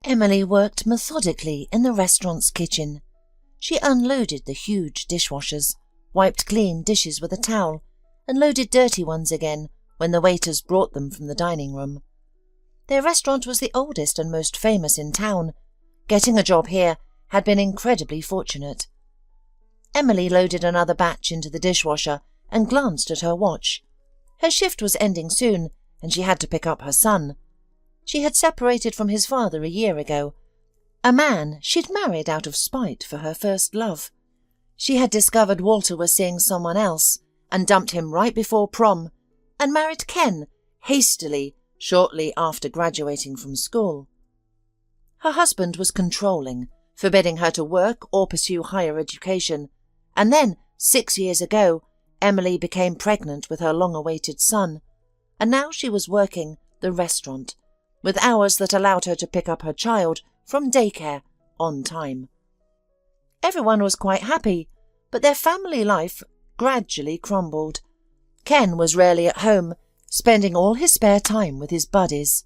Emily worked methodically in the restaurant's kitchen. She unloaded the huge dishwashers, wiped clean dishes with a towel, and loaded dirty ones again when the waiters brought them from the dining room. Their restaurant was the oldest and most famous in town. Getting a job here had been incredibly fortunate. Emily loaded another batch into the dishwasher and glanced at her watch. Her shift was ending soon, and she had to pick up her son. She had separated from his father a year ago, a man she'd married out of spite for her first love. She had discovered Walter was seeing someone else and dumped him right before prom, and married Ken hastily shortly after graduating from school. Her husband was controlling, forbidding her to work or pursue higher education, and then, 6 years ago, Emily became pregnant with her long-awaited son, and now she was working the restaurant, with hours that allowed her to pick up her child from daycare on time. Everyone was quite happy, but their family life gradually crumbled. Ken was rarely at home, spending all his spare time with his buddies.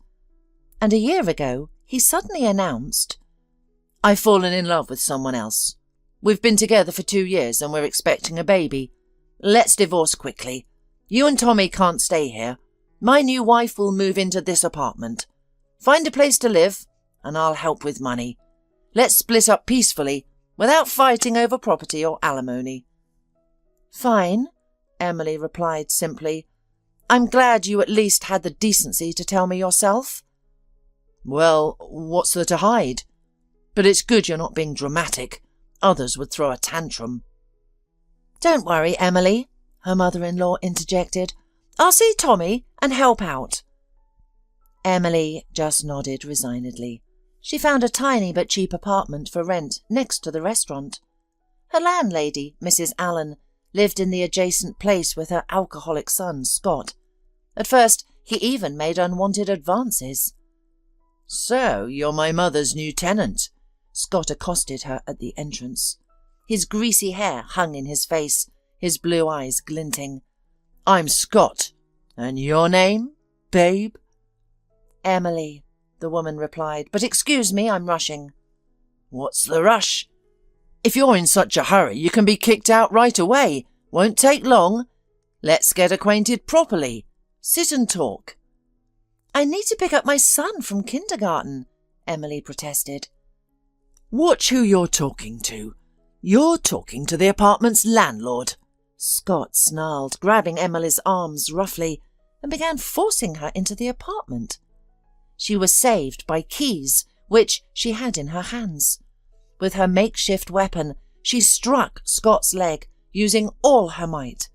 And a year ago, he suddenly announced, "I've fallen in love with someone else. We've been together for 2 years and we're expecting a baby. Let's divorce quickly. You and Tommy can't stay here. My new wife will move into this apartment. Find a place to live, and I'll help with money. Let's split up peacefully, without fighting over property or alimony." "Fine," Emily replied simply. "I'm glad you at least had the decency to tell me yourself." "Well, what's there to hide? But it's good you're not being dramatic. Others would throw a tantrum." "Don't worry, Emily," her mother-in-law interjected. "I'll see Tommy and help out." Emily just nodded resignedly. She found a tiny but cheap apartment for rent next to the restaurant. Her landlady, Mrs. Allen, lived in the adjacent place with her alcoholic son, Scott. At first, he even made unwanted advances. "So, you're my mother's new tenant," Scott accosted her at the entrance. His greasy hair hung in his face, his blue eyes glinting. "I'm Scott. And your name, babe?" "Emily," the woman replied. "But excuse me, I'm rushing." "What's the rush? If you're in such a hurry, you can be kicked out right away. Won't take long. Let's get acquainted properly. Sit and talk." "I need to pick up my son from kindergarten," Emily protested. "Watch who you're talking to. You're talking to the apartment's landlord," Scott snarled, grabbing Emily's arms roughly, and began forcing her into the apartment. She was saved by keys, which she had in her hands. With her makeshift weapon, she struck Scott's leg, using all her might.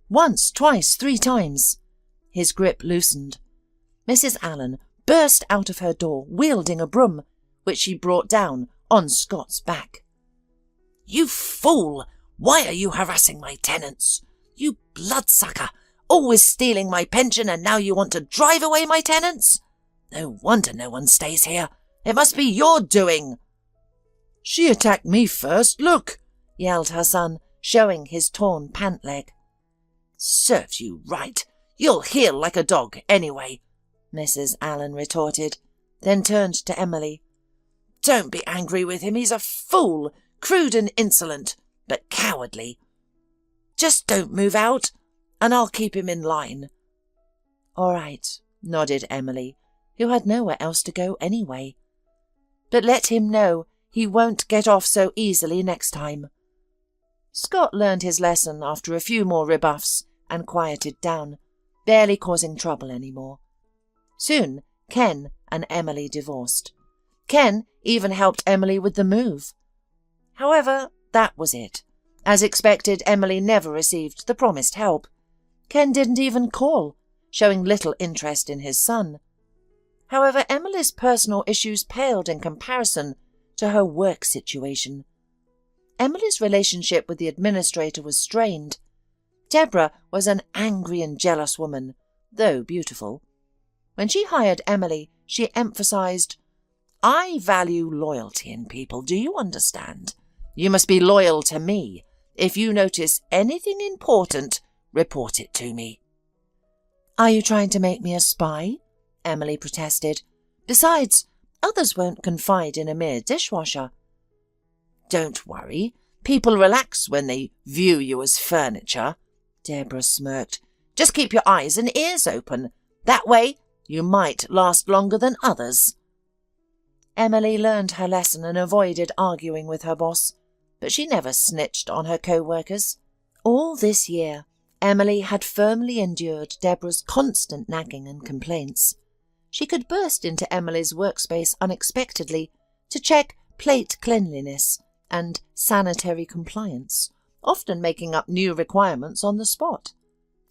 Once, twice, 3 times. His grip loosened. Mrs. Allen burst out of her door, wielding a broom, which she brought down on Scott's back. "You fool! Why are you harassing my tenants? You bloodsucker! Always stealing my pension, and now you want to drive away my tenants? No wonder no one stays here. It must be your doing." "She attacked me first, look!" yelled her son, showing his torn pant leg. "Serves you right. You'll heal like a dog anyway," Mrs. Allen retorted, then turned to Emily. "Don't be angry with him. He's a fool, crude and insolent, but cowardly. Just don't move out, and I'll keep him in line." "All right," nodded Emily, who had nowhere else to go anyway. "But let him know he won't get off so easily next time." Scott learned his lesson after a few more rebuffs and quieted down, barely causing trouble anymore. Soon, Ken and Emily divorced. Ken even helped Emily with the move. However, that was it. As expected, Emily never received the promised help. Ken didn't even call, showing little interest in his son. However, Emily's personal issues paled in comparison to her work situation. Emily's relationship with the administrator was strained. Deborah was an angry and jealous woman, though beautiful. When she hired Emily, she emphasized, "I value loyalty in people, do you understand? You must be loyal to me. If you notice anything important, report it to me." "Are you trying to make me a spy?" Emily protested. "Besides, Others won't confide in a mere dishwasher. Don't worry. People relax when they view you as furniture, Deborah smirked. Just keep your eyes and ears open. That way, you might last longer than others. Emily learned her lesson and avoided arguing with her boss, but she never snitched on her co-workers. All this year, Emily had firmly endured Deborah's constant nagging and complaints. She could burst into Emily's workspace unexpectedly to check plate cleanliness and sanitary compliance, often making up new requirements on the spot.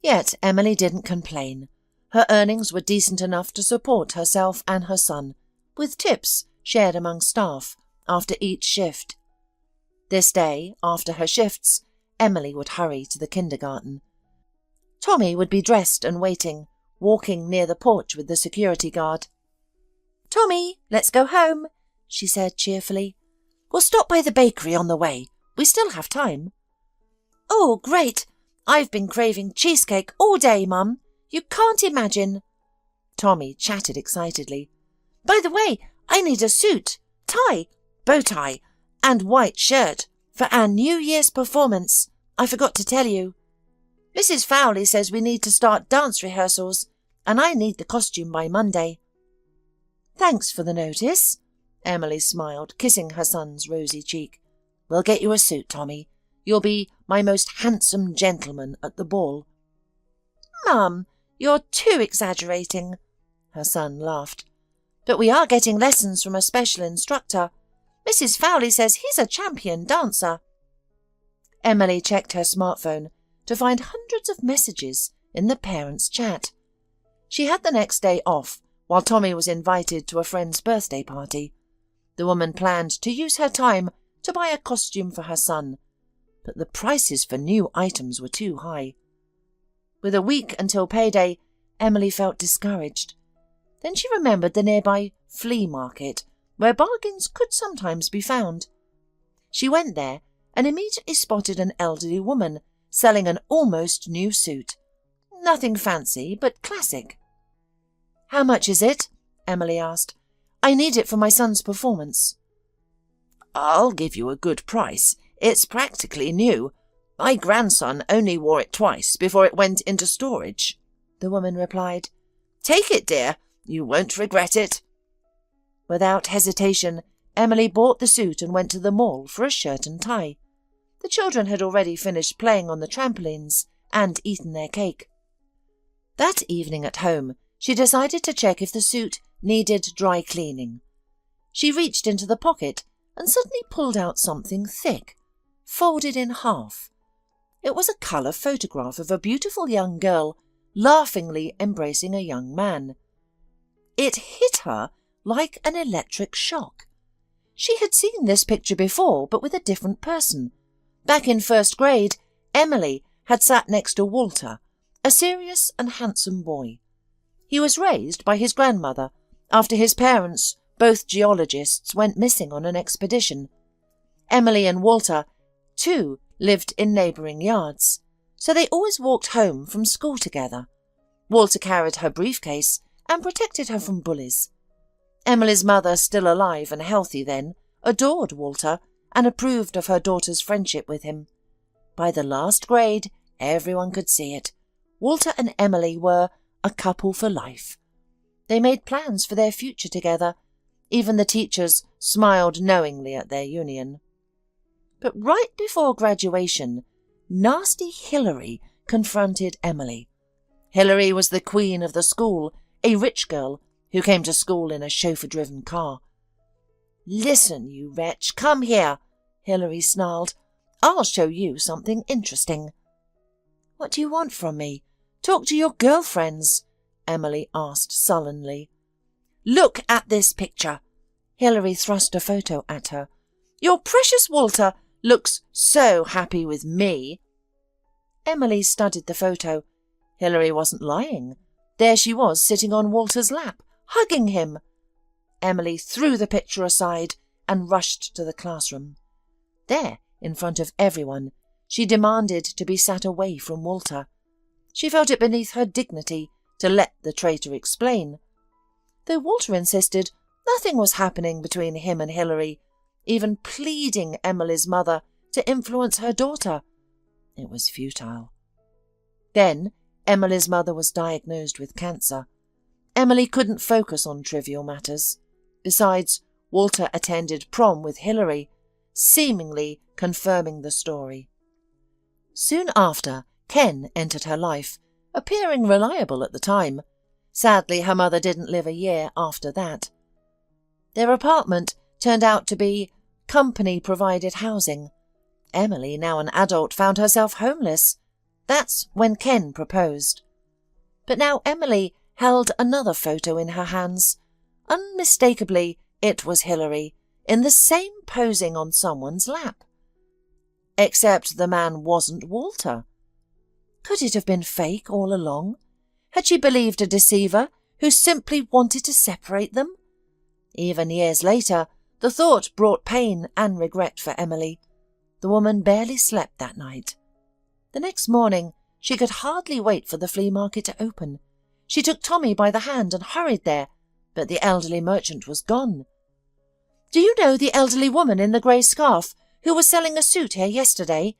Yet Emily didn't complain. Her earnings were decent enough to support herself and her son, with tips shared among staff after each shift. This day, after her shifts, Emily would hurry to the kindergarten. Tommy would be dressed and waiting, walking near the porch with the security guard. "Tommy, let's go home," she said cheerfully. "We'll stop by the bakery on the way. We still have time." "Oh, great! I've been craving cheesecake all day, Mum. You can't imagine." Tommy chatted excitedly. "By the way, I need a suit, tie, bow tie, and white shirt for our New Year's performance. I forgot to tell you. Mrs. Fowley says we need to start dance rehearsals, and I need the costume by Monday." "Thanks for the notice," Emily smiled, kissing her son's rosy cheek. "We'll get you a suit, Tommy. You'll be my most handsome gentleman at the ball." "Mum, you're too exaggerating," her son laughed. "But we are getting lessons from a special instructor. Mrs. Fowley says he's a champion dancer." Emily checked her smartphone to find hundreds of messages in the parents' chat. She had the next day off while Tommy was invited to a friend's birthday party. The woman planned to use her time to buy a costume for her son, but the prices for new items were too high. With a week until payday, Emily felt discouraged. Then she remembered the nearby flea market, where bargains could sometimes be found. She went there and immediately spotted an elderly woman selling an almost new suit. Nothing fancy, but classic. "How much is it?" Emily asked. "I need it for my son's performance." "I'll give you a good price. It's practically new. My grandson only wore it twice before it went into storage," the woman replied. "Take it, dear. You won't regret it." Without hesitation, Emily bought the suit and went to the mall for a shirt and tie. The children had already finished playing on the trampolines and eaten their cake. That evening at home, she decided to check if the suit needed dry cleaning. She reached into the pocket and suddenly pulled out something thick, folded in half. It was a colour photograph of a beautiful young girl laughingly embracing a young man. It hit her like an electric shock. She had seen this picture before, but with a different person. Back in first grade, Emily had sat next to Walter, a serious and handsome boy. He was raised by his grandmother after his parents, both geologists, went missing on an expedition. Emily and Walter, too, lived in neighbouring yards, so they always walked home from school together. Walter carried her briefcase and protected her from bullies. Emily's mother, still alive and healthy then, adored Walter and approved of her daughter's friendship with him. By the last grade, everyone could see it. Walter and Emily were a couple for life. They made plans for their future together. Even the teachers smiled knowingly at their union. But right before graduation, nasty Hilary confronted Emily. Hilary was the queen of the school, a rich girl who came to school in a chauffeur-driven car. "Listen, you wretch, come here," Hilary snarled. "I'll show you something interesting." "What do you want from me? Talk to your girlfriends," Emily asked sullenly. "Look at this picture." Hilary thrust a photo at her. "Your precious Walter looks so happy with me." Emily studied the photo. Hilary wasn't lying. There she was, sitting on Walter's lap, hugging him. Emily threw the picture aside and rushed to the classroom. There, in front of everyone, she demanded to be sat away from Walter. She felt it beneath her dignity to let the traitor explain. Though Walter insisted, Nothing was happening between him and Hilary, even pleading Emily's mother to influence her daughter. It was futile. Then Emily's mother was diagnosed with cancer. Emily couldn't focus on trivial matters. Besides, Walter attended prom with Hilary, seemingly confirming the story. Soon after, Ken entered her life, appearing reliable at the time. Sadly, her mother didn't live a year after that. Their apartment turned out to be company-provided housing. Emily, now an adult, found herself homeless. That's when Ken proposed. But now Emily held another photo in her hands. Unmistakably, it was Hilary, in the same posing on someone's lap. Except the man wasn't Walter. Could it have been fake all along? Had she believed a deceiver who simply wanted to separate them? Even years later, the thought brought pain and regret for Emily. The woman barely slept that night. The next morning, she could hardly wait for the flea market to open. She took Tommy by the hand and hurried there, but the elderly merchant was gone. "Do you know the elderly woman in the grey scarf who was selling a suit here yesterday?"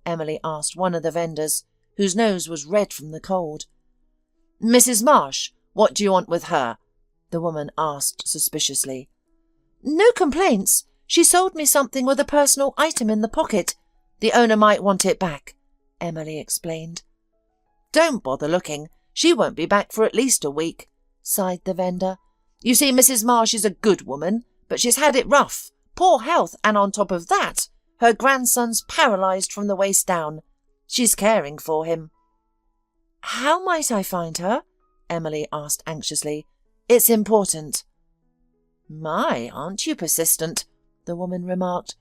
Emily asked one of the vendors, whose nose was red from the cold. "Mrs. Marsh, what do you want with her?" the woman asked suspiciously. "No complaints. She sold me something with a personal item in the pocket. The owner might want it back," Emily explained. "Don't bother looking. She won't be back for at least a week," sighed the vendor. "You see, Mrs. Marsh is a good woman, but she's had it rough. Poor health, and on top of that, her grandson's paralysed from the waist down. She's caring for him." "How might I find her?" Emily asked anxiously. "It's important." "My, aren't you persistent?" the woman remarked.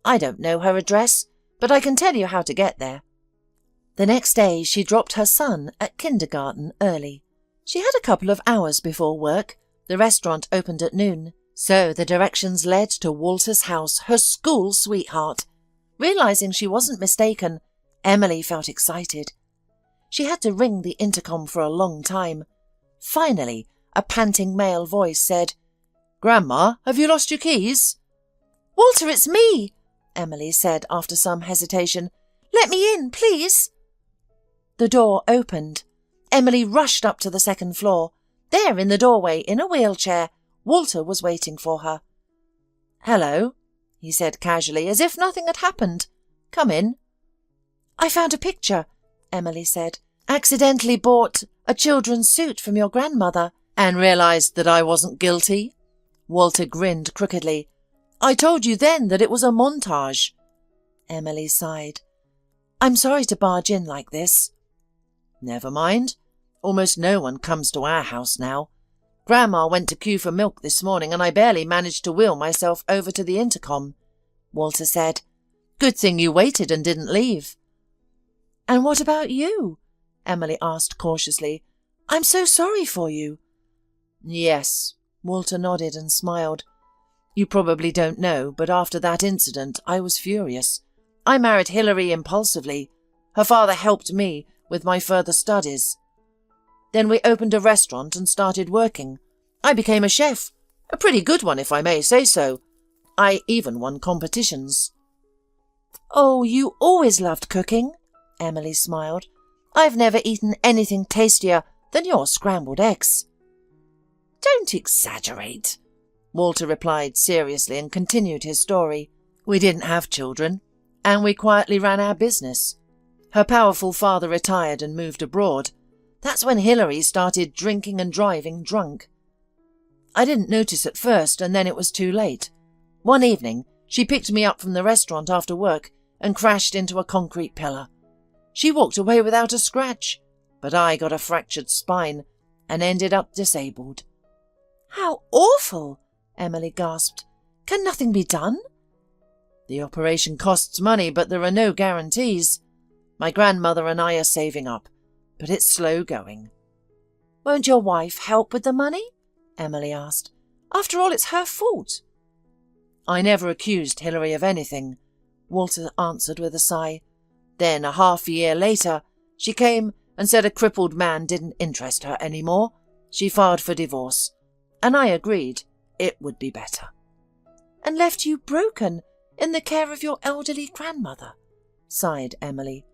"I don't know her address, but I can tell you how to get there." The next day she dropped her son at kindergarten early. She had a couple of hours before work. The restaurant opened at noon, so the directions led to Walter's house, her school sweetheart. Realising she wasn't mistaken, Emily felt excited. She had to ring the intercom for a long time. Finally, a panting male voice said, "Grandma, have you lost your keys?" "Walter, it's me," Emily said after some hesitation. "Let me in, please." The door opened. Emily rushed up to the second floor. There, in the doorway, in a wheelchair, Walter was waiting for her. "Hello," he said casually, as if nothing had happened. "Come in." "I found a picture," Emily said. "Accidentally bought a children's suit from your grandmother." "And realised that I wasn't guilty?" Walter grinned crookedly. "I told you then that it was a montage." Emily sighed. "I'm sorry to barge in like this." "Never mind. Almost no one comes to our house now. Grandma went to queue for milk this morning and I barely managed to wheel myself over to the intercom," Walter said. "Good thing you waited and didn't leave." "And what about you?" Emily asked cautiously. "I'm so sorry for you." "Yes," Walter nodded and smiled. "You probably don't know, but after that incident I was furious. I married Hilary impulsively. Her father helped me with my further studies. Then we opened a restaurant and started working. I became a chef, a pretty good one if I may say so. I even won competitions." "Oh, you always loved cooking," Emily smiled. "I've never eaten anything tastier than your scrambled eggs." "Don't exaggerate," Walter replied seriously and continued his story. "We didn't have children, and we quietly ran our business. Her powerful father retired and moved abroad. That's when Hilary started drinking and driving drunk. I didn't notice at first, and then it was too late. One evening, she picked me up from the restaurant after work and crashed into a concrete pillar. She walked away without a scratch, but I got a fractured spine and ended up disabled." "How awful!" Emily gasped. "Can nothing be done?" "The operation costs money, but there are no guarantees. My grandmother and I are saving up, but it's slow going." "Won't your wife help with the money?" Emily asked. "After all, it's her fault." "I never accused Hilary of anything," Walter answered with a sigh. "Then, a half-year later, she came and said a crippled man didn't interest her any more. She filed for divorce, and I agreed. it would be better. And left you broken in the care of your elderly grandmother, sighed Emily.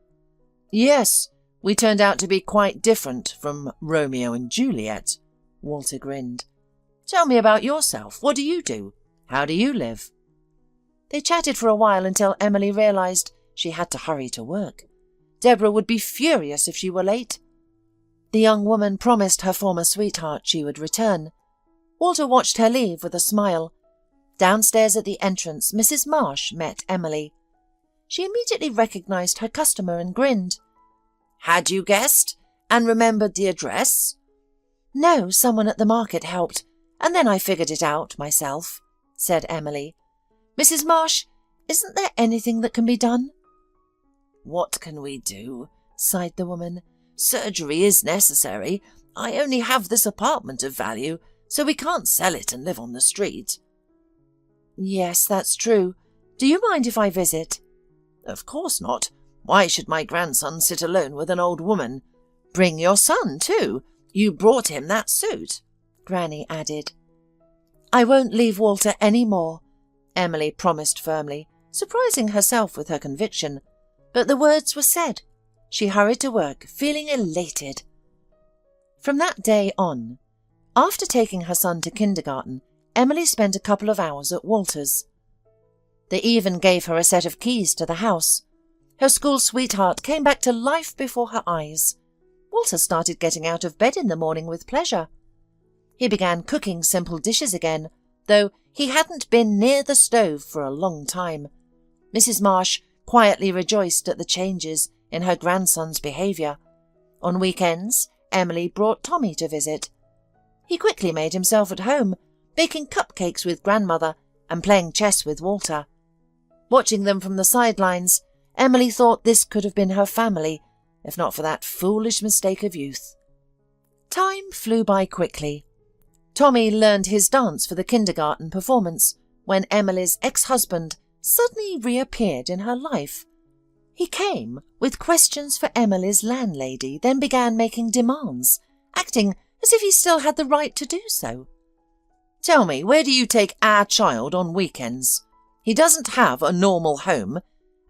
Yes, we turned out to be quite different from Romeo and Juliet, Walter grinned. Tell me about yourself. What do you do? How do you live? They chatted for a while until Emily realised she had to hurry to work. Deborah would be furious if she were late. The young woman promised her former sweetheart she would return. Walter watched her leave with a smile. Downstairs at the entrance, Mrs. Marsh met Emily. She immediately recognised her customer and grinned. Had you guessed and remembered the address? No, someone at the market helped, and then I figured it out myself, said Emily. Mrs. Marsh, isn't there anything that can be done? What can we do? Sighed the woman. Surgery is necessary. I only have this apartment of value, so we can't sell it and live on the street. Yes, that's true. Do you mind if I visit? Of course not. Why should my grandson sit alone with an old woman? Bring your son, too. You brought him that suit, Granny added. I won't leave Walter any more, Emily promised firmly, surprising herself with her conviction. But the words were said. She hurried to work, feeling elated. From that day on, after taking her son to kindergarten, Emily spent a couple of hours at Walter's. They even gave her a set of keys to the house. Her school sweetheart came back to life before her eyes. Walter started getting out of bed in the morning with pleasure. He began cooking simple dishes again, though he hadn't been near the stove for a long time. Mrs. Marsh quietly rejoiced at the changes in her grandson's behaviour. On weekends, Emily brought Tommy to visit. He quickly made himself at home, baking cupcakes with grandmother and playing chess with Walter. Watching them from the sidelines, Emily thought this could have been her family, if not for that foolish mistake of youth. Time flew by quickly. Tommy learned his dance for the kindergarten performance when Emily's ex-husband suddenly reappeared in her life. He came with questions for Emily's landlady, then began making demands, acting as if he still had the right to do so. Tell me, where do you take our child on weekends? He doesn't have a normal home,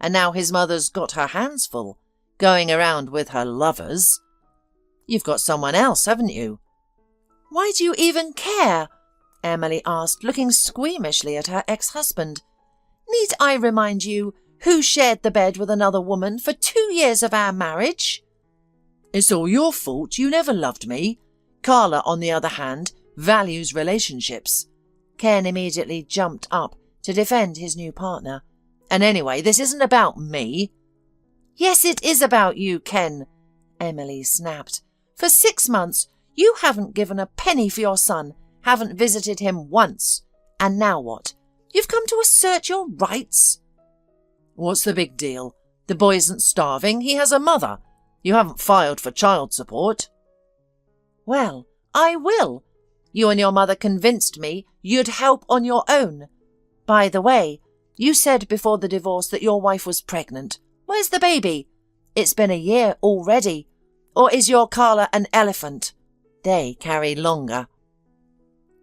and now his mother's got her hands full, going around with her lovers. You've got someone else, haven't you? Why do you even care? Emily asked, looking squeamishly at her ex-husband. Need I remind you who shared the bed with another woman for 2 years of our marriage? It's all your fault. You never loved me. Carla, on the other hand, values relationships. Ken immediately jumped up to defend his new partner. And anyway, this isn't about me. Yes, it is about you, Ken, Emily snapped. For 6 months, you haven't given a penny for your son, haven't visited him once. And now what? You've come to assert your rights? What's the big deal? The boy isn't starving. He has a mother. You haven't filed for child support. Well, I will. You and your mother convinced me you'd help on your own. By the way, you said before the divorce that your wife was pregnant. Where's the baby? It's been a year already. Or is your Carla an elephant? They carry longer.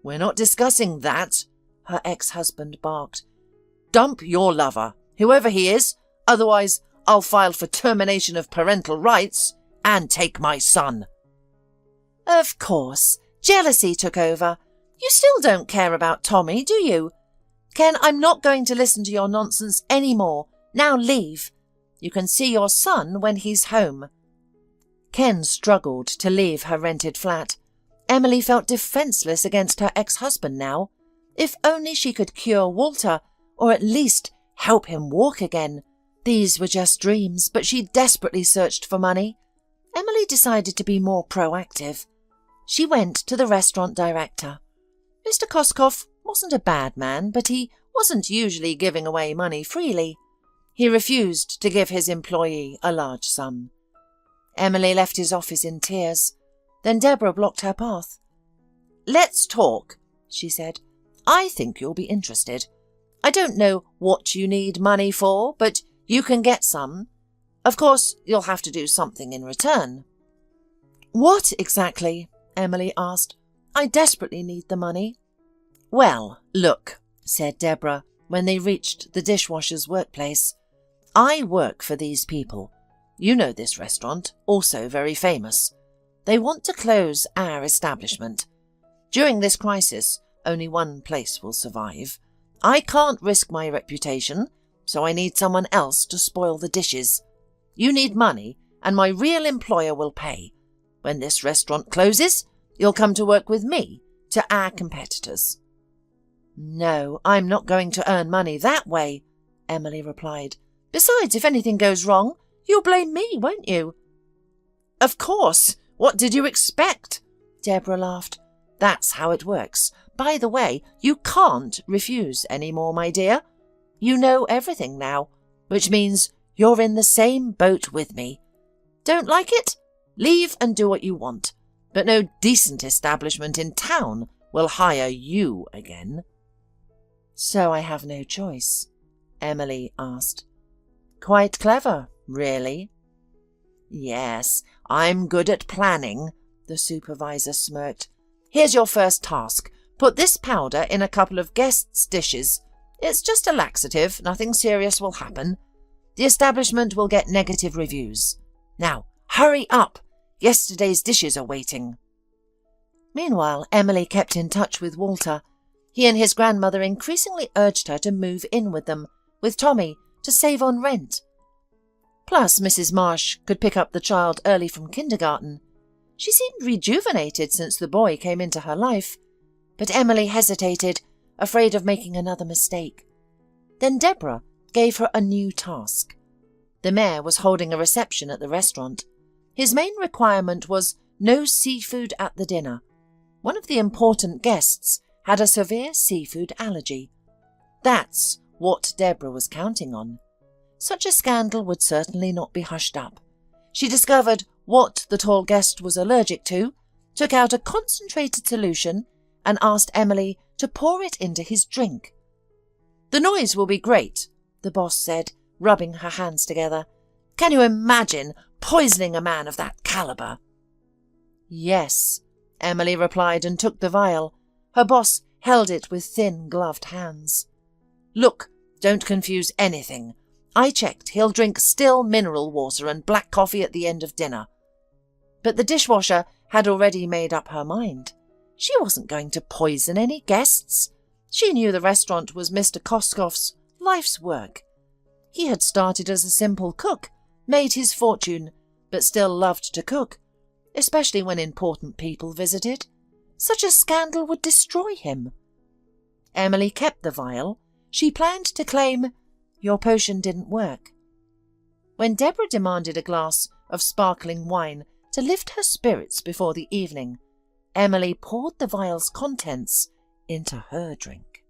We're not discussing that, her ex-husband barked. Dump your lover, whoever he is, otherwise I'll file for termination of parental rights and take my son. Of course, jealousy took over. You still don't care about Tommy, do you? Ken, I'm not going to listen to your nonsense anymore. Now leave. You can see your son when he's home. Ken struggled to leave her rented flat. Emily felt defenceless against her ex-husband now. If only she could cure Walter, or at least help him walk again. These were just dreams, but she desperately searched for money. Emily decided to be more proactive. She went to the restaurant director. Mr. Koskoff wasn't a bad man, but he wasn't usually giving away money freely. He refused to give his employee a large sum. Emily left his office in tears. Then Deborah blocked her path. "Let's talk," she said. "I think you'll be interested. I don't know what you need money for, but you can get some. Of course, you'll have to do something in return." "What exactly?" Emily asked. "I desperately need the money." "Well, look," said Deborah when they reached the dishwasher's workplace. "I work for these people. You know this restaurant, also very famous. They want to close our establishment. During this crisis, only one place will survive. I can't risk my reputation, so I need someone else to spoil the dishes. You need money, and my real employer will pay. When this restaurant closes, you'll come to work with me to our competitors." "No, I'm not going to earn money that way," Emily replied. "Besides, if anything goes wrong, you'll blame me, won't you?" "Of course. What did you expect?" Deborah laughed. "That's how it works. By the way, you can't refuse any more, my dear. You know everything now, which means you're in the same boat with me. Don't like it? Leave and do what you want. But no decent establishment in town will hire you again." "So I have no choice?" Emily asked. "Quite clever, really." "Yes, I'm good at planning," the supervisor smirked. "Here's your first task. Put this powder in a couple of guests' dishes. It's just a laxative, nothing serious will happen. The establishment will get negative reviews. Now, hurry up! Yesterday's dishes are waiting." Meanwhile, Emily kept in touch with Walter. He and his grandmother increasingly urged her to move in with them, with Tommy, to save on rent. Plus, Mrs. Marsh could pick up the child early from kindergarten. She seemed rejuvenated since the boy came into her life. But Emily hesitated, afraid of making another mistake. Then Deborah gave her a new task. The mayor was holding a reception at the restaurant. His main requirement was no seafood at the dinner. One of the important guests had a severe seafood allergy. That's what Deborah was counting on. Such a scandal would certainly not be hushed up. She discovered what the tall guest was allergic to, took out a concentrated solution, and asked Emily to pour it into his drink. "The noise will be great," the boss said, rubbing her hands together. "Can you imagine poisoning a man of that caliber?" "Yes," Emily replied and took the vial. Her boss held it with thin, gloved hands. "Look, don't confuse anything. I checked. He'll drink still mineral water and black coffee at the end of dinner." But the dishwasher had already made up her mind. She wasn't going to poison any guests. She knew the restaurant was Mr. Koskoff's life's work. He had started as a simple cook, made his fortune, but still loved to cook, especially when important people visited. Such a scandal would destroy him. Emily kept the vial. She planned to claim, "Your potion didn't work." When Deborah demanded a glass of sparkling wine to lift her spirits before the evening, Emily poured the vial's contents into her drink.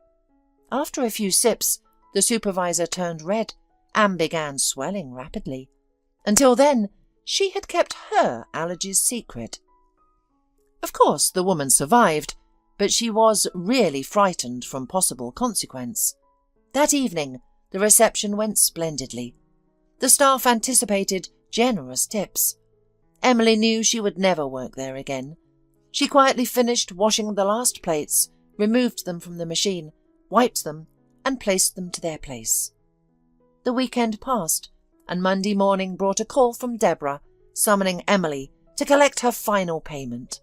After a few sips, the supervisor turned red and began swelling rapidly. Until then, she had kept her allergies secret. Of course, the woman survived, but she was really frightened from possible consequence. That evening, the reception went splendidly. The staff anticipated generous tips. Emily knew she would never work there again. She quietly finished washing the last plates, removed them from the machine, wiped them, and placed them to their place. The weekend passed, and Monday morning brought a call from Deborah, summoning Emily to collect her final payment.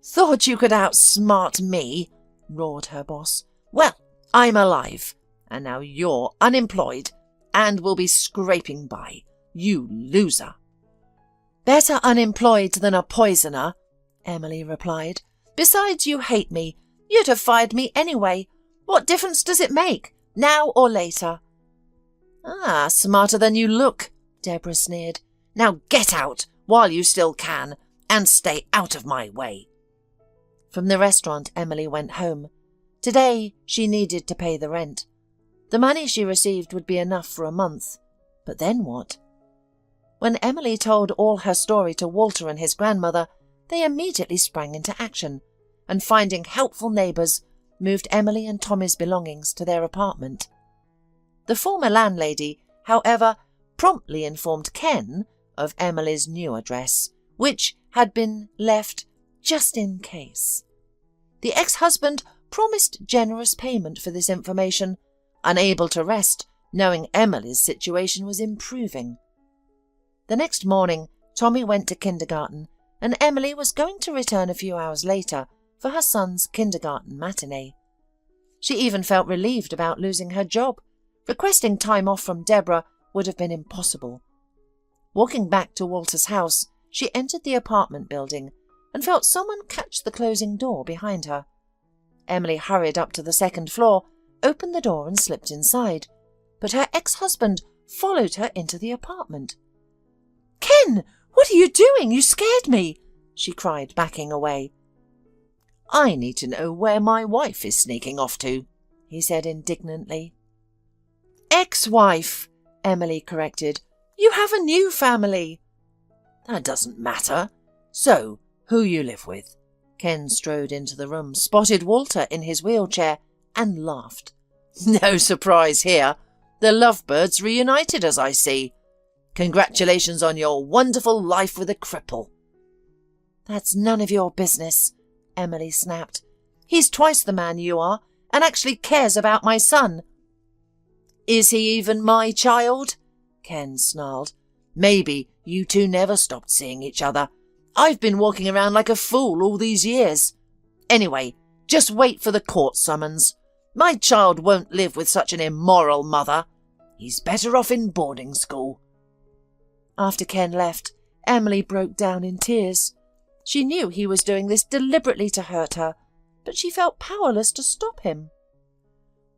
"Thought you could outsmart me," roared her boss. "Well, I'm alive, and now you're unemployed and will be scraping by. You loser." "Better unemployed than a poisoner," Emily replied. "Besides, you hate me. You'd have fired me anyway. What difference does it make, now or later?" "Ah, smarter than you look," Deborah sneered. "Now get out while you still can, and stay out of my way." From the restaurant, Emily went home. Today, she needed to pay the rent. The money she received would be enough for a month. But then what? When Emily told all her story to Walter and his grandmother, they immediately sprang into action, and finding helpful neighbours, moved Emily and Tommy's belongings to their apartment. The former landlady, however, promptly informed Ken of Emily's new address, which had been left just in case. The ex-husband promised generous payment for this information, unable to rest, knowing Emily's situation was improving. The next morning, Tommy went to kindergarten, and Emily was going to return a few hours later for her son's kindergarten matinee. She even felt relieved about losing her job. Requesting time off from Deborah would have been impossible. Walking back to Walter's house, she entered the apartment building and felt someone catch the closing door behind her. Emily hurried up to the second floor, opened the door and slipped inside, but her ex-husband followed her into the apartment. "Ken, what are you doing? You scared me!" she cried, backing away. "I need to know where my wife is sneaking off to," he said indignantly. "Ex-wife," Emily corrected. "You have a new family." "That doesn't matter. So, who you live with?" Ken strode into the room, spotted Walter in his wheelchair, and laughed. "No surprise here. The lovebirds reunited, as I see. Congratulations on your wonderful life with a cripple." "That's none of your business," Emily snapped. "He's twice the man you are, and actually cares about my son." "Is he even my child?" Ken snarled. "Maybe you two never stopped seeing each other. I've been walking around like a fool all these years. Anyway, just wait for the court summons. My child won't live with such an immoral mother. He's better off in boarding school." After Ken left, Emily broke down in tears. She knew he was doing this deliberately to hurt her, but she felt powerless to stop him.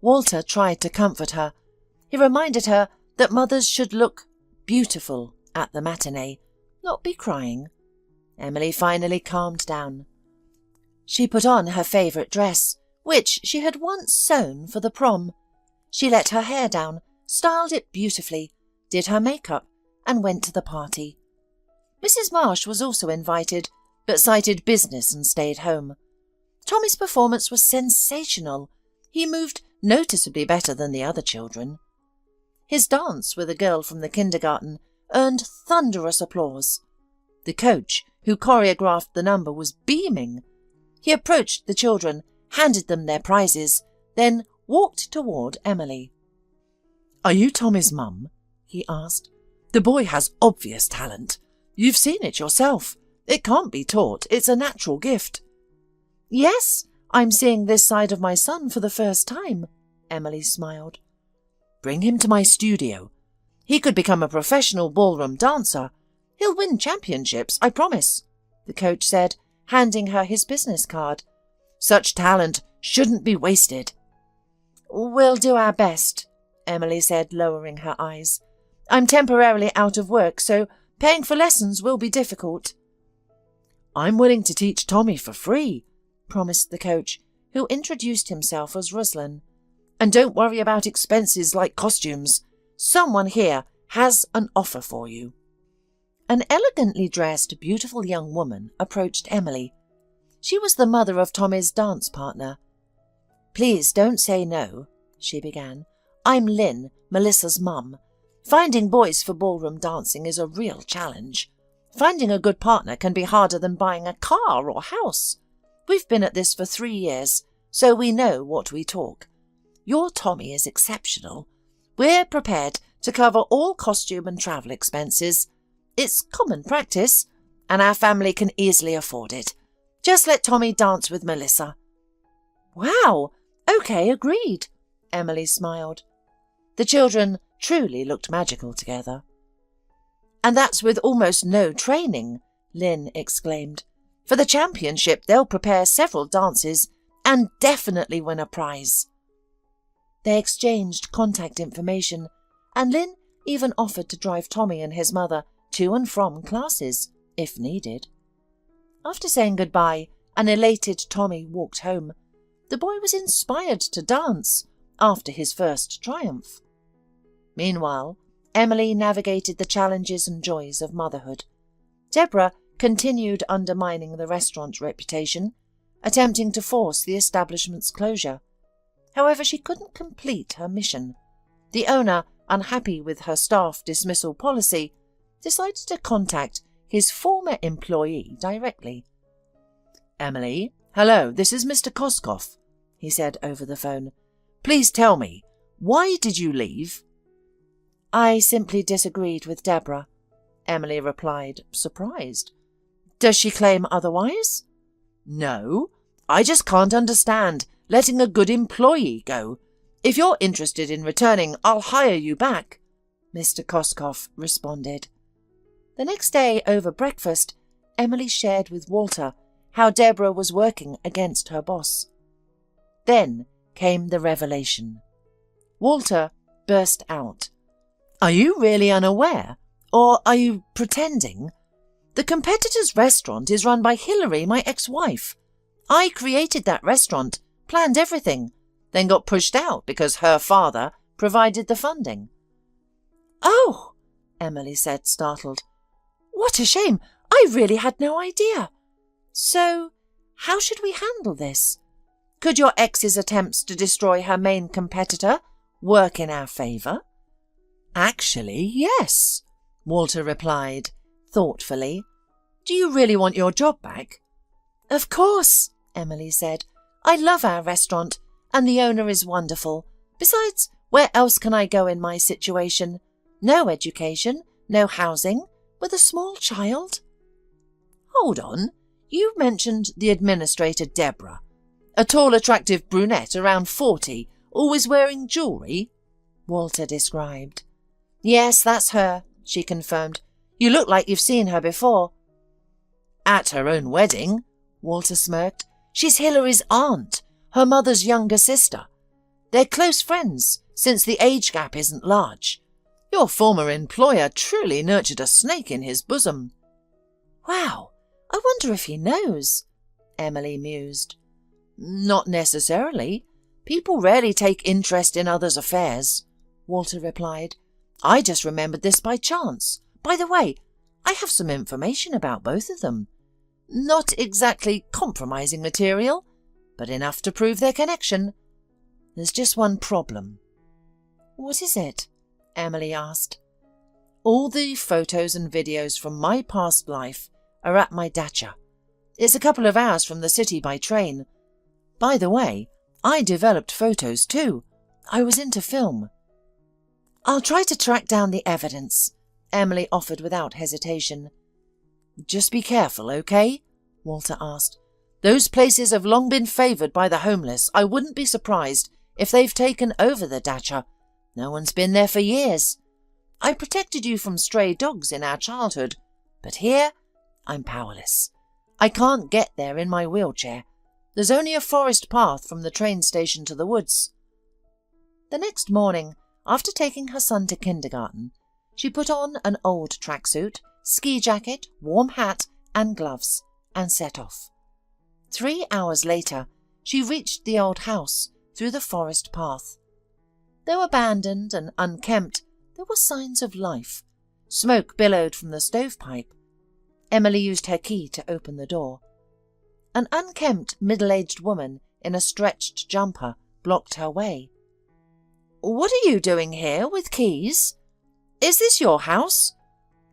Walter tried to comfort her. He reminded her that mothers should look beautiful at the matinee, not be crying. Emily finally calmed down. She put on her favourite dress, which she had once sewn for the prom. She let her hair down, styled it beautifully, did her makeup, and went to the party. Mrs. Marsh was also invited, but cited business and stayed home. Tommy's performance was sensational. He moved noticeably better than the other children. His dance with a girl from the kindergarten earned thunderous applause. The coach, who choreographed the number, was beaming. He approached the children, handed them their prizes, then walked toward Emily. "Are you Tommy's mum?" he asked. "The boy has obvious talent. You've seen it yourself. It can't be taught. It's a natural gift." "Yes, I'm seeing this side of my son for the first time," Emily smiled. "Bring him to my studio. He could become a professional ballroom dancer. He'll win championships, I promise," the coach said, handing her his business card. "Such talent shouldn't be wasted." "We'll do our best," Emily said, lowering her eyes. "I'm temporarily out of work, so paying for lessons will be difficult." "I'm willing to teach Tommy for free," promised the coach, who introduced himself as Ruslan. "And don't worry about expenses like costumes. Someone here has an offer for you." An elegantly dressed, beautiful young woman approached Emily. She was the mother of Tommy's dance partner. "Please don't say no," she began. "I'm Lynn, Melissa's mum. Finding boys for ballroom dancing is a real challenge. Finding a good partner can be harder than buying a car or house. We've been at this for 3 years, so we know what we talk. Your Tommy is exceptional. We're prepared to cover all costume and travel expenses. It's common practice, and our family can easily afford it. Just let Tommy dance with Melissa." "Wow! OK, agreed," Emily smiled. The children truly looked magical together. "And that's with almost no training," Lynn exclaimed. "For the championship, they'll prepare several dances and definitely win a prize." They exchanged contact information, and Lynn even offered to drive Tommy and his mother to and from classes, if needed. After saying goodbye, an elated Tommy walked home. The boy was inspired to dance after his first triumph. Meanwhile, Emily navigated the challenges and joys of motherhood. Deborah continued undermining the restaurant's reputation, attempting to force the establishment's closure. However, she couldn't complete her mission. The owner, unhappy with her staff dismissal policy, decided to contact his former employee directly. "Emily, hello, this is Mr. Koskoff," he said over the phone. "Please tell me, why did you leave?" "I simply disagreed with Deborah," Emily replied, surprised. "Does she claim otherwise?" "No, I just can't understand letting a good employee go. If you're interested in returning, I'll hire you back," Mr. Koskov responded. The next day, over breakfast, Emily shared with Walter how Deborah was working against her boss. Then came the revelation. Walter burst out. "Are you really unaware? Or are you pretending? The competitor's restaurant is run by Hillary, my ex-wife. I created that restaurant, planned everything, then got pushed out because her father provided the funding." "Oh," Emily said, startled. "What a shame. I really had no idea. So, how should we handle this? Could your ex's attempts to destroy her main competitor work in our favour?" "Actually, yes," Walter replied, thoughtfully. "Do you really want your job back?" "Of course," Emily said. "I love our restaurant, and the owner is wonderful. Besides, where else can I go in my situation? No education, no housing, with a small child." "Hold on, you mentioned the administrator Deborah. A tall, attractive brunette around 40, always wearing jewellery?" Walter described. "Yes, that's her," she confirmed. "You look like you've seen her before." "At her own wedding," Walter smirked. "She's Hillary's aunt, her mother's younger sister. They're close friends, since the age gap isn't large. Your former employer truly nurtured a snake in his bosom." "Wow, I wonder if he knows," Emily mused. "Not necessarily. People rarely take interest in others' affairs," Walter replied. "I just remembered this by chance. By the way, I have some information about both of them. Not exactly compromising material, but enough to prove their connection. There's just one problem." "What is it?" Emily asked. "All the photos and videos from my past life are at my dacha. It's a couple of hours from the city by train. By the way, I developed photos too. I was into film." "I'll try to track down the evidence," Emily offered without hesitation. "Just be careful, okay?" Walter asked. "Those places have long been favoured by the homeless. I wouldn't be surprised if they've taken over the dacha. No one's been there for years. I protected you from stray dogs in our childhood, but here I'm powerless. I can't get there in my wheelchair. There's only a forest path from the train station to the woods." The next morning, after taking her son to kindergarten, she put on an old tracksuit, ski jacket, warm hat and gloves, and set off. 3 hours later, she reached the old house through the forest path. Though abandoned and unkempt, there were signs of life. Smoke billowed from the stovepipe. Emily used her key to open the door. An unkempt, middle-aged woman in a stretched jumper blocked her way. "What are you doing here with keys? Is this your house?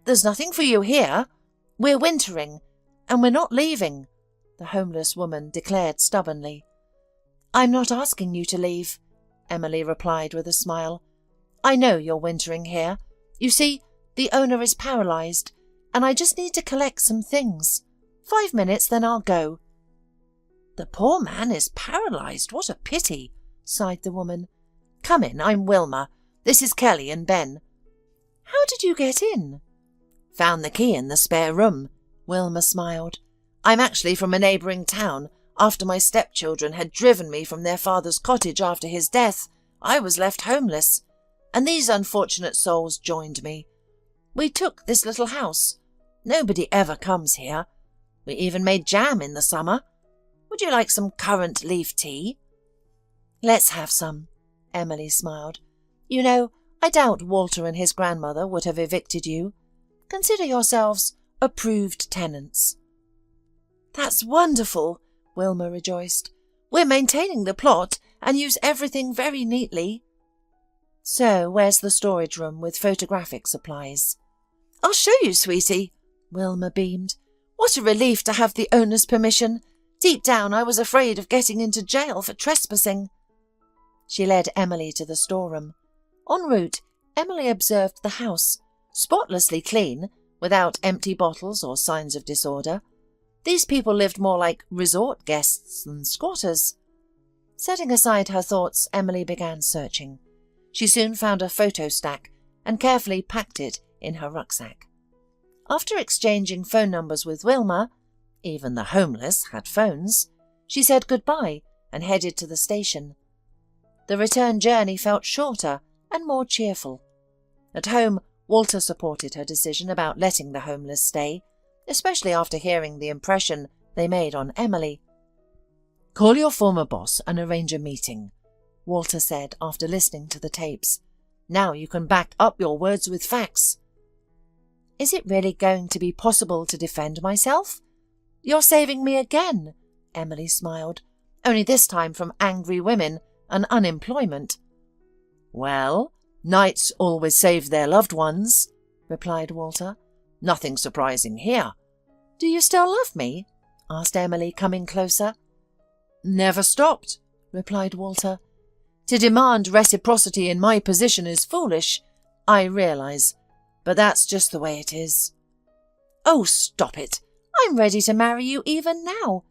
There's nothing for you here. We're wintering, and we're not leaving," the homeless woman declared stubbornly. "I'm not asking you to leave," Emily replied with a smile. "I know you're wintering here. You see, the owner is paralysed, and I just need to collect some things. 5 minutes, then I'll go." "The poor man is paralysed. What a pity," sighed the woman. "Come in, I'm Wilma. This is Kelly and Ben." "How did you get in?" "Found the key in the spare room," Wilma smiled. "I'm actually from a neighbouring town. After my stepchildren had driven me from their father's cottage after his death, I was left homeless, and these unfortunate souls joined me. We took this little house. Nobody ever comes here. We even made jam in the summer. Would you like some currant leaf tea?" "Let's have some," Emily smiled. "You know, I doubt Walter and his grandmother would have evicted you. Consider yourselves approved tenants." "That's wonderful," Wilma rejoiced. "We're maintaining the plot and use everything very neatly." "So, where's the storage room with photographic supplies?" "I'll show you, sweetie," Wilma beamed. "What a relief to have the owner's permission. Deep down, I was afraid of getting into jail for trespassing." She led Emily to the storeroom. En route, Emily observed the house, spotlessly clean, without empty bottles or signs of disorder. These people lived more like resort guests than squatters. Setting aside her thoughts, Emily began searching. She soon found a photo stack and carefully packed it in her rucksack. After exchanging phone numbers with Wilma, even the homeless had phones, she said goodbye and headed to the station. The return journey felt shorter and more cheerful. At home, Walter supported her decision about letting the homeless stay, especially after hearing the impression they made on Emily. "Call your former boss and arrange a meeting," Walter said after listening to the tapes. "Now you can back up your words with facts." "Is it really going to be possible to defend myself? You're saving me again," Emily smiled, "only this time from angry women and unemployment." "Well, knights always save their loved ones," replied Walter. "Nothing surprising here." "Do you still love me?" asked Emily, coming closer. "Never stopped," replied Walter. "To demand reciprocity in my position is foolish, I realise, but that's just the way it is." "Oh, stop it. I'm ready to marry you even now.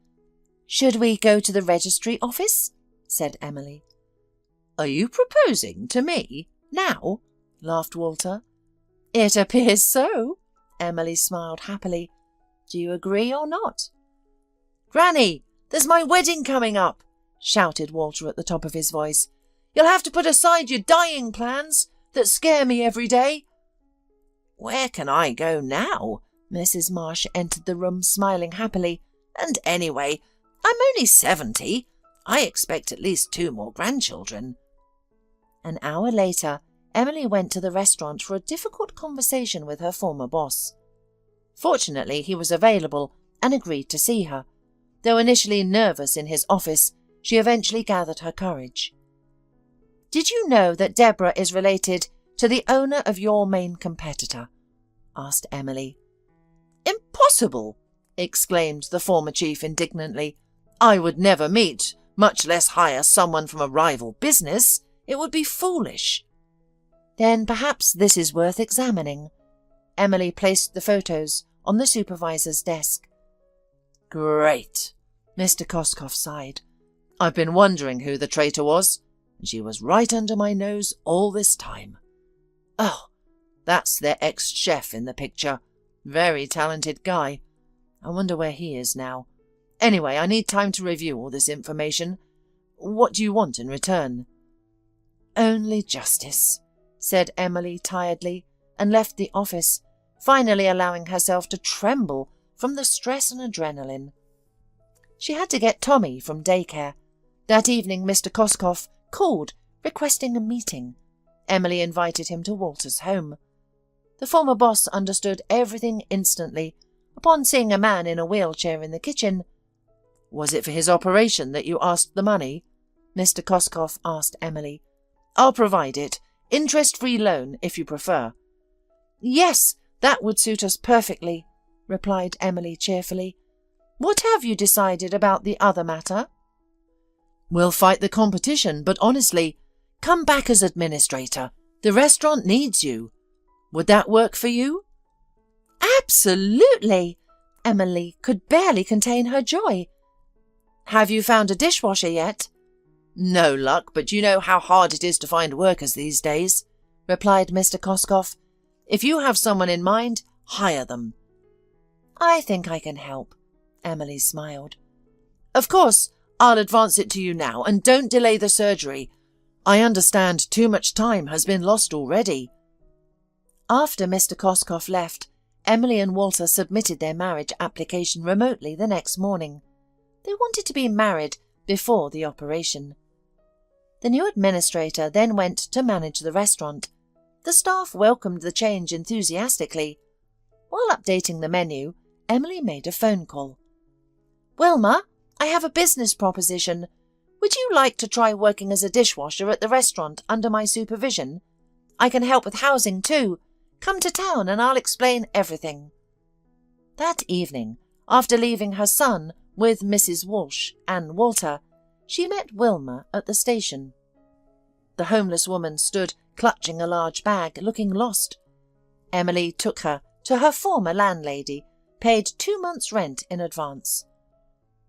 Should we go to the registry office?" said Emily. "Are you proposing to me now?" laughed Walter. "It appears so." Emily smiled happily. "Do you agree or not?" "Granny, there's my wedding coming up," shouted Walter at the top of his voice. "You'll have to put aside your dying plans that scare me every day." "Where can I go now?" Mrs. Marsh entered the room, smiling happily. "And anyway, I'm only 70. I expect at least 2 more grandchildren." An hour later, Emily went to the restaurant for a difficult conversation with her former boss. Fortunately, he was available and agreed to see her. Though initially nervous in his office, she eventually gathered her courage. "Did you know that Deborah is related to the owner of your main competitor?" asked Emily. "Impossible!" exclaimed the former chief indignantly. "I would never meet, much less hire someone from a rival business. It would be foolish." "Then perhaps this is worth examining." Emily placed the photos on the supervisor's desk. "Great," Mr. Koskoff sighed. "I've been wondering who the traitor was, and she was right under my nose all this time. Oh, that's their ex-chef in the picture. Very talented guy. I wonder where he is now. Anyway, I need time to review all this information. What do you want in return?" "Only justice," said Emily tiredly, and left the office, finally allowing herself to tremble from the stress and adrenaline. She had to get Tommy from daycare. That evening Mr. Koskoff called, requesting a meeting. Emily invited him to Walter's home. The former boss understood everything instantly upon seeing a man in a wheelchair in the kitchen. "Was it for his operation that you asked the money?" Mr. Koskoff asked Emily. "I'll provide it. Interest-free loan, if you prefer." "Yes, that would suit us perfectly," replied Emily cheerfully. "What have you decided about the other matter?" "We'll fight the competition, but honestly, come back as administrator. The restaurant needs you. Would that work for you?" "Absolutely!" Emily could barely contain her joy. "Have you found a dishwasher yet?" "No luck, but you know how hard it is to find workers these days," replied Mr. Koskoff. "If you have someone in mind, hire them." "I think I can help," Emily smiled. "Of course, I'll advance it to you now, and don't delay the surgery. I understand too much time has been lost already." After Mr. Koskoff left, Emily and Walter submitted their marriage application remotely the next morning. They wanted to be married before the operation. The new administrator then went to manage the restaurant. The staff welcomed the change enthusiastically. While updating the menu, Emily made a phone call. "Wilma, I have a business proposition. Would you like to try working as a dishwasher at the restaurant under my supervision? I can help with housing too. Come to town and I'll explain everything." That evening, after leaving her son, With Mrs. Walsh and Walter, she met Wilma at the station. The homeless woman stood clutching a large bag, looking lost. Emily took her to her former landlady, paid 2 months' rent in advance.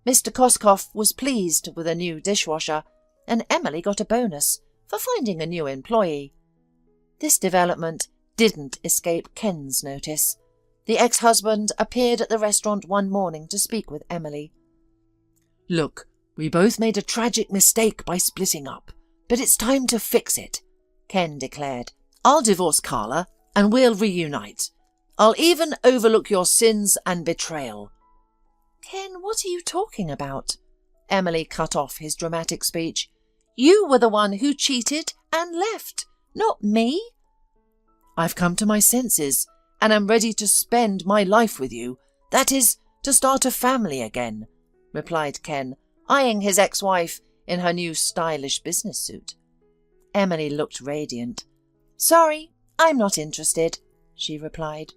Mr. Koskoff was pleased with a new dishwasher, and Emily got a bonus for finding a new employee. This development didn't escape Ken's notice. The ex-husband appeared at the restaurant one morning to speak with Emily. "Look, we both made a tragic mistake by splitting up, but it's time to fix it," Ken declared. "I'll divorce Carla and we'll reunite. I'll even overlook your sins and betrayal." "Ken, what are you talking about?" Emily cut off his dramatic speech. "You were the one who cheated and left, not me." "I've come to my senses and am ready to spend my life with you. That is, to start a family again," replied Ken, eyeing his ex-wife in her new stylish business suit. Emily looked radiant. "Sorry, I'm not interested," she replied.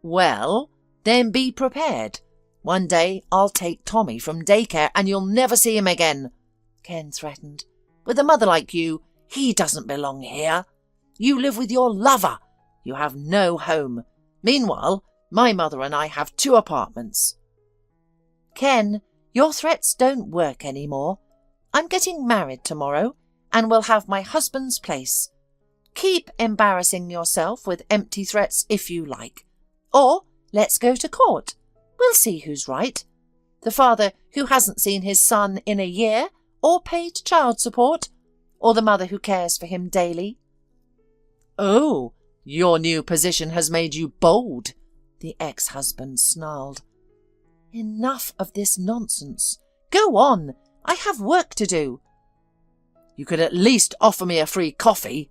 "Well, then be prepared. One day I'll take Tommy from daycare and you'll never see him again," Ken threatened. "With a mother like you, he doesn't belong here. You live with your lover. You have no home. Meanwhile, my mother and I have 2 apartments. "Ken, your threats don't work anymore. I'm getting married tomorrow and will have my husband's place. Keep embarrassing yourself with empty threats if you like. Or let's go to court. We'll see who's right. The father who hasn't seen his son in a year or paid child support, or the mother who cares for him daily." "Oh, your new position has made you bold," the ex-husband snarled. "Enough of this nonsense. Go on. I have work to do." "You could at least offer me a free coffee,"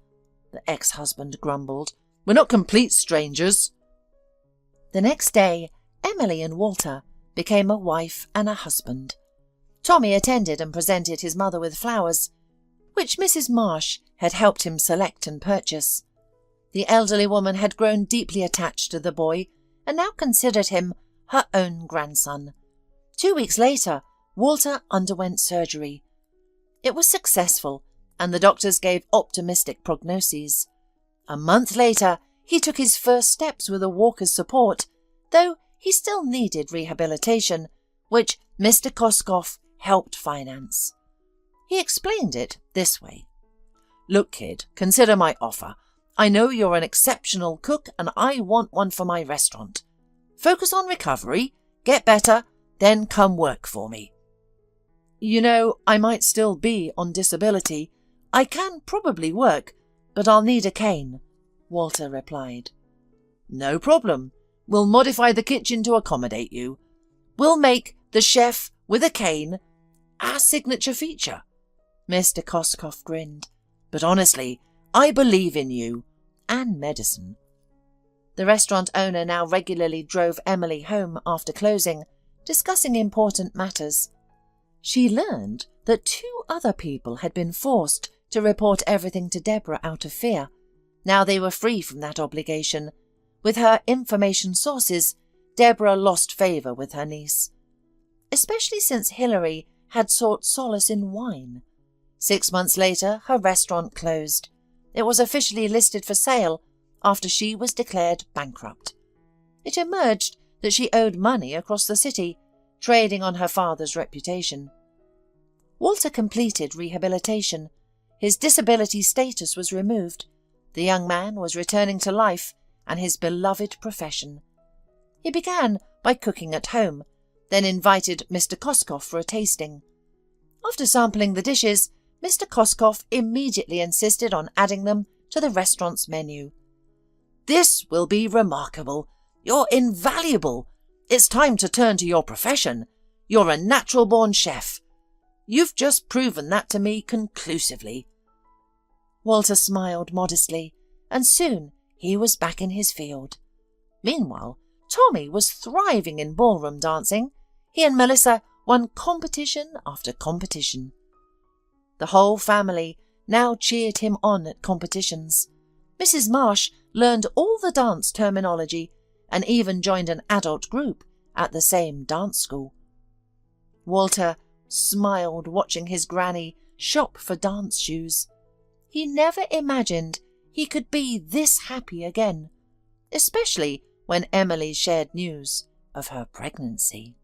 the ex-husband grumbled. "We're not complete strangers." The next day, Emily and Walter became a wife and a husband. Tommy attended and presented his mother with flowers, which Mrs. Marsh had helped him select and purchase. The elderly woman had grown deeply attached to the boy and now considered him her own grandson. 2 weeks later, Walter underwent surgery. It was successful, and the doctors gave optimistic prognoses. A month later, he took his first steps with a walker's support, though he still needed rehabilitation, which Mr. Koskoff helped finance. He explained it this way. "Look, kid, consider my offer. I know you're an exceptional cook and I want one for my restaurant. Focus on recovery, get better, then come work for me." "You know, I might still be on disability. I can probably work, but I'll need a cane," Walter replied. "No problem. We'll modify the kitchen to accommodate you. We'll make the chef with a cane our signature feature." Mr. Koskoff grinned. "But honestly, I believe in you and medicine." The restaurant owner now regularly drove Emily home after closing, discussing important matters. She learned that 2 other people had been forced to report everything to Deborah out of fear. Now they were free from that obligation. With her information sources, Deborah lost favour with her niece, especially since Hilary had sought solace in wine. 6 months later, her restaurant closed. It was officially listed for sale after she was declared bankrupt. It emerged that she owed money across the city, trading on her father's reputation. Walter completed rehabilitation. His disability status was removed. The young man was returning to life and his beloved profession. He began by cooking at home, then invited Mr. Koskoff for a tasting. After sampling the dishes, Mr. Koskoff immediately insisted on adding them to the restaurant's menu. "This will be remarkable. You're invaluable. It's time to turn to your profession. You're a natural-born chef. You've just proven that to me conclusively." Walter smiled modestly, and soon he was back in his field. Meanwhile, Tommy was thriving in ballroom dancing. He and Melissa won competition after competition. The whole family now cheered him on at competitions. Mrs. Marsh learned all the dance terminology and even joined an adult group at the same dance school. Walter smiled watching his granny shop for dance shoes. He never imagined he could be this happy again, especially when Emily shared news of her pregnancy.